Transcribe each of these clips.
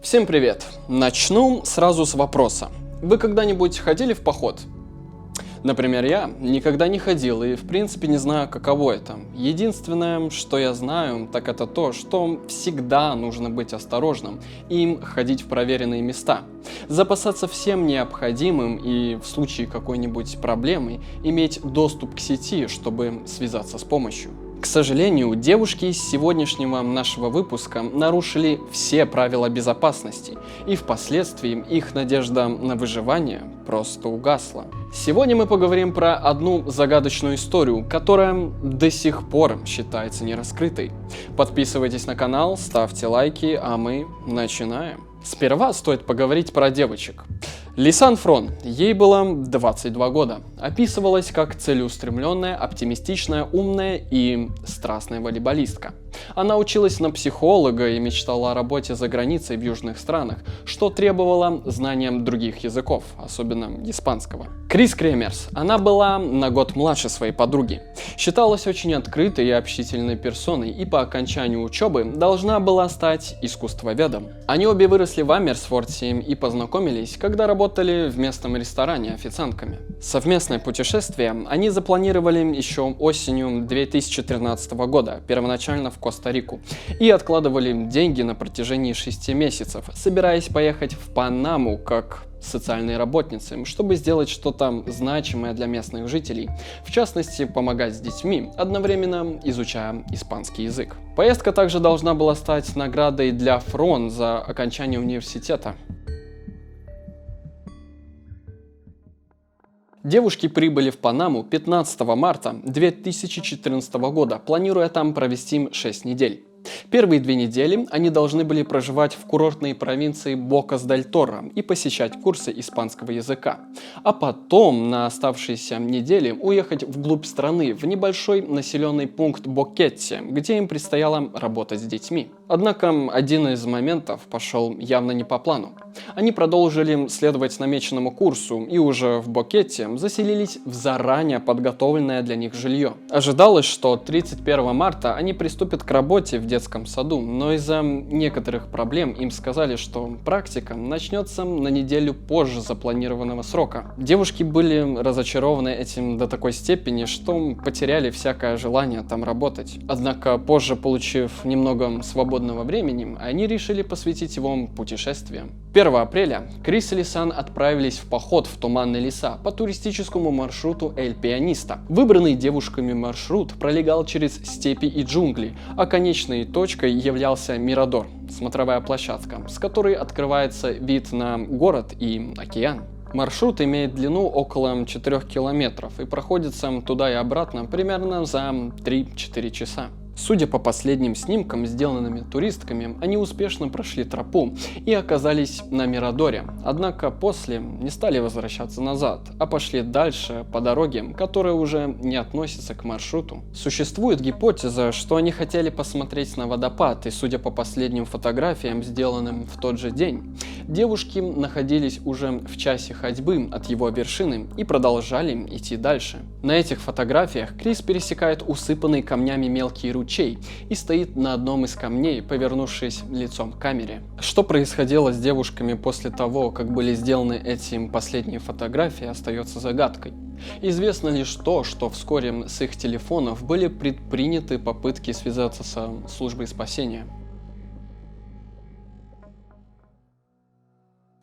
Всем привет! Начну сразу с вопроса. Вы когда-нибудь ходили в поход? Например, я никогда не ходил и в принципе не знаю, каково это. Единственное, что я знаю, так это то, что всегда нужно быть осторожным и ходить в проверенные места. Запасаться всем необходимым и в случае какой-нибудь проблемы иметь доступ к сети, чтобы связаться с помощью. К сожалению, девушки из сегодняшнего нашего выпуска нарушили все правила безопасности, и впоследствии их надежда на выживание просто угасла. Сегодня мы поговорим про одну загадочную историю, которая до сих пор считается нераскрытой. Подписывайтесь на канал, ставьте лайки, а мы начинаем. Сперва стоит поговорить про девочек. Лисан Фрон, ей было 22 года, описывалась как целеустремленная, оптимистичная, умная и страстная волейболистка. Она училась на психолога и мечтала о работе за границей в южных странах, что требовало знания других языков, особенно испанского. Крис Кремерс, она была на год младше своей подруги. Считалась очень открытой и общительной персоной и по окончанию учебы должна была стать искусствоведом. Они обе выросли в Амерсфорте и познакомились, когда работали в местном ресторане официантками. Совместное путешествие они запланировали еще осенью 2013 года, первоначально в Коста-Рику, и откладывали деньги на протяжении 6 месяцев, собираясь поехать в Панаму как социальные работницы, чтобы сделать что-то значимое для местных жителей, в частности, помогать с детьми, одновременно изучая испанский язык. Поездка также должна была стать наградой для Фрон за окончание университета. Девушки прибыли в Панаму 15 марта 2014 года, планируя там провести 6 недель. Первые 2 недели они должны были проживать в курортной провинции Бокас-дель-Торо и посещать курсы испанского языка, а потом на оставшиеся недели уехать вглубь страны в небольшой населенный пункт Бокетти, где им предстояло работать с детьми. Однако один из моментов пошел явно не по плану. Они продолжили следовать намеченному курсу и уже в Бокетти заселились в заранее подготовленное для них жилье. Ожидалось, что 31 марта они приступят к работе в детском саду, но из-за некоторых проблем им сказали, что практика начнется на неделю позже запланированного срока. Девушки были разочарованы этим до такой степени, что потеряли всякое желание там работать. Однако позже, получив немного свободного времени, они решили посвятить его путешествиям. 1 апреля Крис и Лисан отправились в поход в туманные леса по туристическому маршруту Эль Пианиста. Выбранный девушками маршрут пролегал через степи и джунгли, а конечной точкой являлся Мирадор, смотровая площадка, с которой открывается вид на город и океан. Маршрут имеет длину около 4 километров и проходится туда и обратно примерно за 3-4 часа. Судя по последним снимкам, сделанными туристками, они успешно прошли тропу и оказались на Мирадоре. Однако после не стали возвращаться назад, а пошли дальше по дороге, которая уже не относится к маршруту. Существует гипотеза, что они хотели посмотреть на водопад, и судя по последним фотографиям, сделанным в тот же день, девушки находились уже в часе ходьбы от его вершины и продолжали идти дальше. На этих фотографиях Крис пересекает усыпанный камнями мелкий ручей и стоит на одном из камней, повернувшись лицом к камере. Что происходило с девушками после того, как были сделаны эти последние фотографии, остается загадкой. Известно лишь то, что вскоре с их телефонов были предприняты попытки связаться со службой спасения.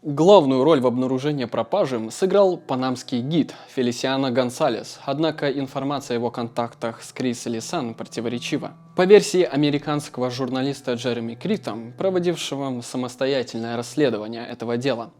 Главную роль в обнаружении пропажи сыграл панамский гид Фелисиано Гонсалес, однако информация о его контактах с Крис и Лисан противоречива. По версии американского журналиста Джереми Крита, проводившего самостоятельное расследование этого дела,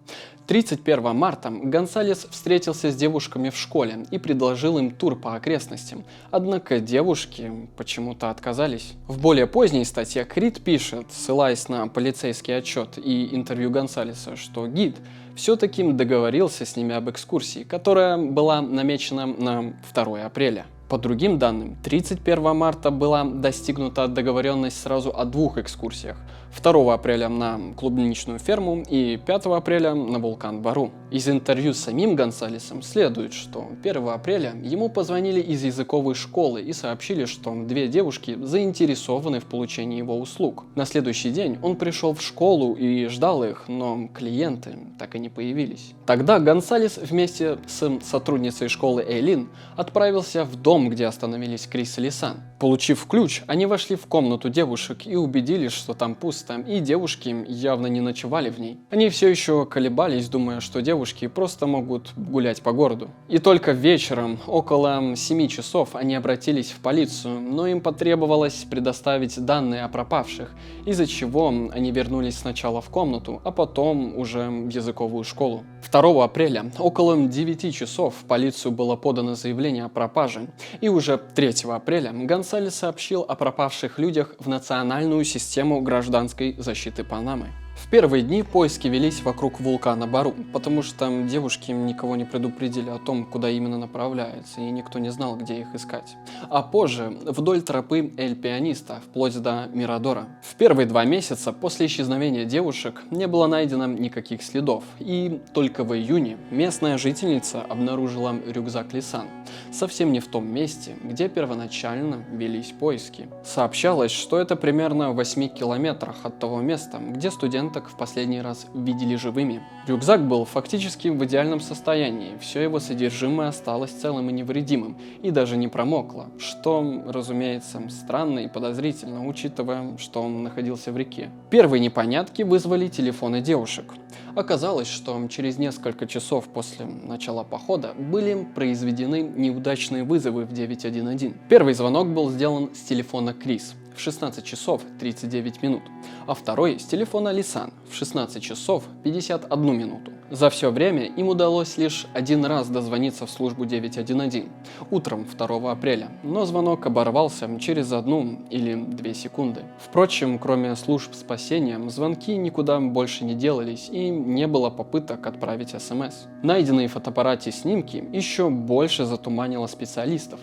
31 марта Гонсалес встретился с девушками в школе и предложил им тур по окрестностям, однако девушки почему-то отказались. В более поздней статье Крит пишет, ссылаясь на полицейский отчет и интервью Гонсалеса, что гид все-таки договорился с ними об экскурсии, которая была намечена на 2 апреля. По другим данным, 31 марта была достигнута договоренность сразу о 2 экскурсиях. 2 апреля на клубничную ферму и 5 апреля на вулкан Бару. Из интервью с самим Гонсалесом следует, что 1 апреля ему позвонили из языковой школы и сообщили, что две девушки заинтересованы в получении его услуг. На следующий день он пришел в школу и ждал их, но клиенты так и не появились. Тогда Гонсалес вместе с сотрудницей школы Эйлин отправился в дом, где остановились Крис и Лисан. Получив ключ, они вошли в комнату девушек и убедились, что там пусто, и девушки явно не ночевали в ней. Они все еще колебались, думая, что девушки просто могут гулять по городу. И только вечером, около 7 часов, они обратились в полицию, но им потребовалось предоставить данные о пропавших, из-за чего они вернулись сначала в комнату, а потом уже в языковую школу. 2 апреля около 9 часов в полицию было подано заявление о пропаже, и уже 3 апреля Гонсалес сообщил о пропавших людях в Национальную систему гражданской защиты Панамы. В первые дни поиски велись вокруг вулкана Бару, потому что девушки никого не предупредили о том, куда именно направляются, и никто не знал, где их искать. А позже вдоль тропы Эль-Пианиста, вплоть до Мирадора. В первые 2 месяца после исчезновения девушек не было найдено никаких следов, и только в июне местная жительница обнаружила рюкзак Лисан, совсем не в том месте, где первоначально велись поиски. Сообщалось, что это примерно в 8 километрах от того места, где студенток в последний раз видели живыми. Рюкзак был фактически в идеальном состоянии, все его содержимое осталось целым и невредимым, и даже не промокло, что, разумеется, странно и подозрительно, учитывая, что он находился в реке. Первые непонятки вызвали телефоны девушек. Оказалось, что через несколько часов после начала похода были произведены неудачные вызовы в 911. Первый звонок был сделан с телефона Крис в 16 часов 39 минут, а второй с телефона Лисан в 16 часов 51 минуту. За все время им удалось лишь 1 раз дозвониться в службу 911 утром 2 апреля, но звонок оборвался через 1 или 2 секунды. Впрочем, кроме служб спасения, звонки никуда больше не делались и не было попыток отправить СМС. Найденные в фотоаппарате снимки еще больше затуманило специалистов.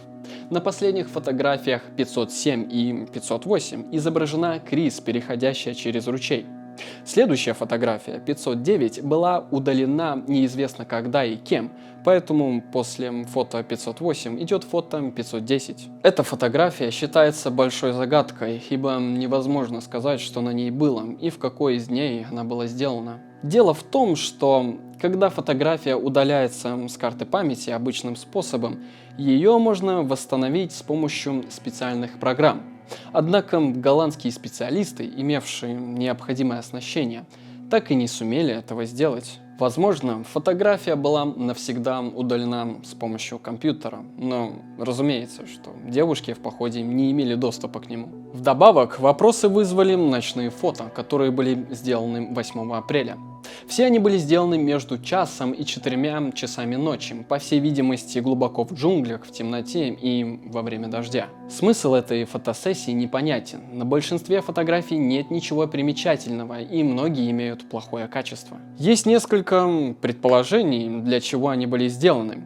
На последних фотографиях 507 и 508 изображена Крис, переходящая через ручей. Следующая фотография, 509, была удалена неизвестно когда и кем, поэтому после фото 508 идет фото 510. Эта фотография считается большой загадкой, ибо невозможно сказать, что на ней было и в какой из дней она была сделана. Дело в том, что когда фотография удаляется с карты памяти обычным способом, ее можно восстановить с помощью специальных программ. Однако голландские специалисты, имевшие необходимое оснащение, так и не сумели этого сделать. Возможно, фотография была навсегда удалена с помощью компьютера, но разумеется, что девушки в походе не имели доступа к нему. Вдобавок, вопросы вызвали ночные фото, которые были сделаны 8 апреля. Все они были сделаны между часом и 4 часами ночи, по всей видимости, глубоко в джунглях, в темноте и во время дождя. Смысл этой фотосессии непонятен. На большинстве фотографий нет ничего примечательного, и многие имеют плохое качество. Есть несколько предположений, для чего они были сделаны.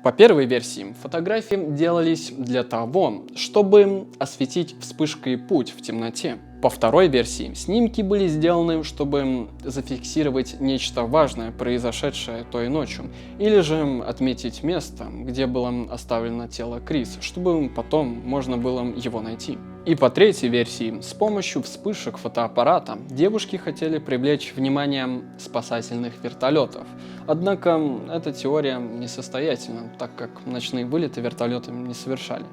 По первой версии, фотографии делались для того, чтобы осветить вспышкой путь в темноте. По второй версии, снимки были сделаны, чтобы зафиксировать нечто важное, произошедшее той ночью, или же отметить место, где было оставлено тело Крис, чтобы потом можно было его найти. И по третьей версии, с помощью вспышек фотоаппарата девушки хотели привлечь внимание спасательных вертолетов. Однако эта теория несостоятельна, так как ночные вылеты вертолеты не совершали.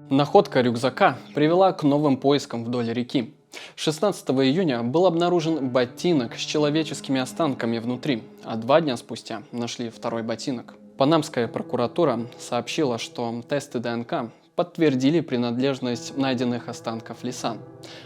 Находка рюкзака привела к новым поискам вдоль реки. 16 июня был обнаружен ботинок с человеческими останками внутри, а 2 дня спустя нашли второй ботинок. Панамская прокуратура сообщила, что тесты ДНК подтвердили принадлежность найденных останков Лисан,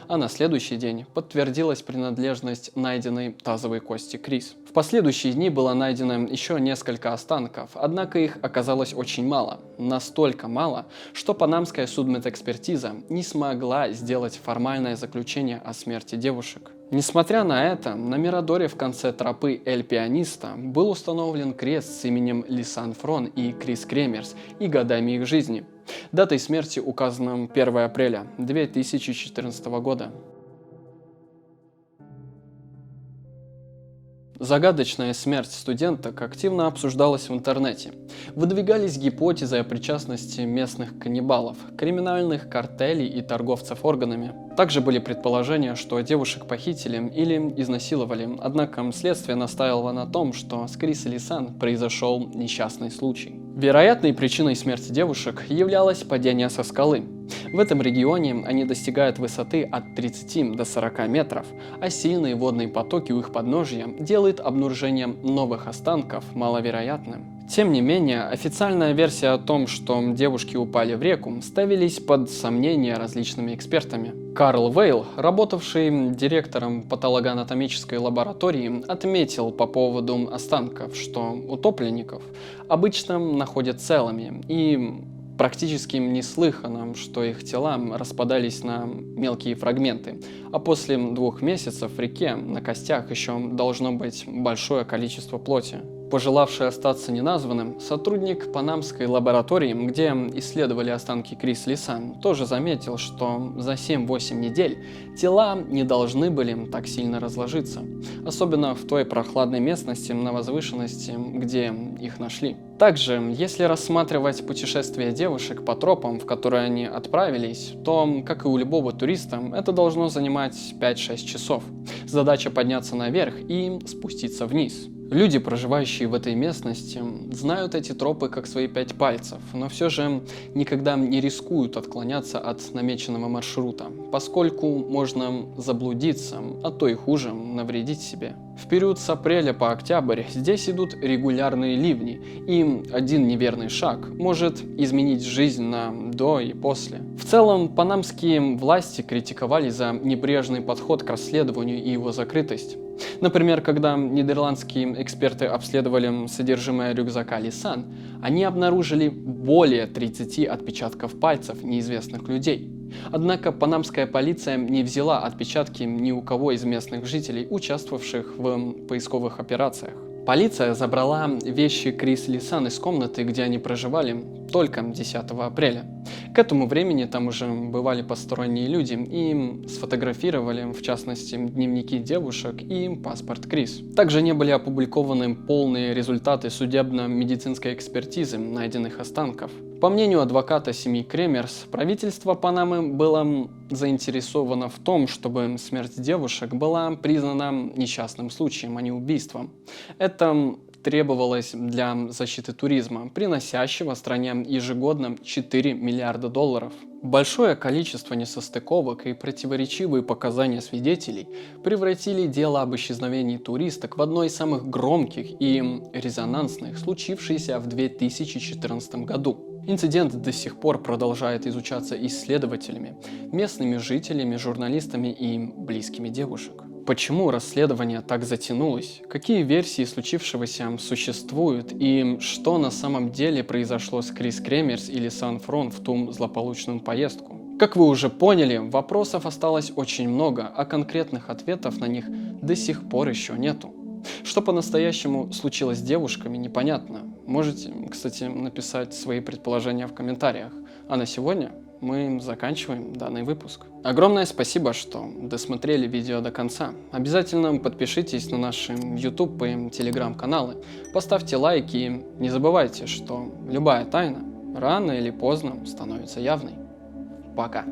а на следующий день подтвердилась принадлежность найденной тазовой кости Крис. В последующие дни было найдено еще несколько останков, однако их оказалось очень мало. Настолько мало, что панамская судмедэкспертиза не смогла сделать формальное заключение о смерти девушек. Несмотря на это, на Мирадоре в конце тропы Эль-Пианиста был установлен крест с именем Лисан Фрон и Крис Кремерс и годами их жизни. Датой смерти указана 1 апреля 2014 года. Загадочная смерть студенток активно обсуждалась в интернете. Выдвигались гипотезы о причастности местных каннибалов, криминальных картелей и торговцев органами. Также были предположения, что девушек похитили или изнасиловали, однако следствие настаивало на том, что с Крис и Лисан произошел несчастный случай. Вероятной причиной смерти девушек являлось падение со скалы. В этом регионе они достигают высоты от 30 до 40 метров, а сильные водные потоки у их подножья делают обнаружение новых останков маловероятным. Тем не менее, официальная версия о том, что девушки упали в реку, ставились под сомнение различными экспертами. Карл Вейл, работавший директором патологоанатомической лаборатории, отметил по поводу останков, что утопленников обычно находят целыми, и практически неслыханно, что их тела распадались на мелкие фрагменты, а после 2 месяцев в реке на костях еще должно быть большое количество плоти. Пожелавший остаться неназванным, сотрудник панамской лаборатории, где исследовали останки Крис Лисан, тоже заметил, что за 7-8 недель тела не должны были так сильно разложиться, особенно в той прохладной местности на возвышенности, где их нашли. Также, если рассматривать путешествие девушек по тропам, в которые они отправились, то, как и у любого туриста, это должно занимать 5-6 часов. Задача подняться наверх и спуститься вниз. Люди, проживающие в этой местности, знают эти тропы как свои 5 пальцев, но все же никогда не рискуют отклоняться от намеченного маршрута, поскольку можно заблудиться, а то и хуже, навредить себе. В период с апреля по октябрь здесь идут регулярные ливни, и один неверный шаг может изменить жизнь на до и после. В целом, панамские власти критиковали за небрежный подход к расследованию и его закрытость. Например, когда нидерландские эксперты обследовали содержимое рюкзака Лисан, они обнаружили более 30 отпечатков пальцев неизвестных людей. Однако панамская полиция не взяла отпечатки ни у кого из местных жителей, участвовавших в поисковых операциях. Полиция забрала вещи Крис Лисан из комнаты, где они проживали, только 10 апреля. К этому времени там уже бывали посторонние люди и сфотографировали, в частности, дневники девушек и паспорт Крис. Также не были опубликованы полные результаты судебно-медицинской экспертизы найденных останков. По мнению адвоката семьи Кремерс, правительство Панамы было заинтересовано в том, чтобы смерть девушек была признана несчастным случаем, а не убийством. Это требовалось для защиты туризма, приносящего стране ежегодно $4 миллиарда. Большое количество несостыковок и противоречивые показания свидетелей превратили дело об исчезновении туристок в одно из самых громких и резонансных, случившееся в 2014 году. Инцидент до сих пор продолжает изучаться исследователями, местными жителями, журналистами и близкими девушек. Почему расследование так затянулось? Какие версии случившегося существуют? И что на самом деле произошло с Крис Кремерс и Лисан Фрон в ту злополучную поездку? Как вы уже поняли, вопросов осталось очень много, а конкретных ответов на них до сих пор еще нету. Что по-настоящему случилось с девушками, непонятно. Можете, кстати, написать свои предположения в комментариях. А на сегодня мы заканчиваем данный выпуск. Огромное спасибо, что досмотрели видео до конца. Обязательно подпишитесь на наши YouTube и Telegram каналы, поставьте лайки и не забывайте, что любая тайна рано или поздно становится явной. Пока!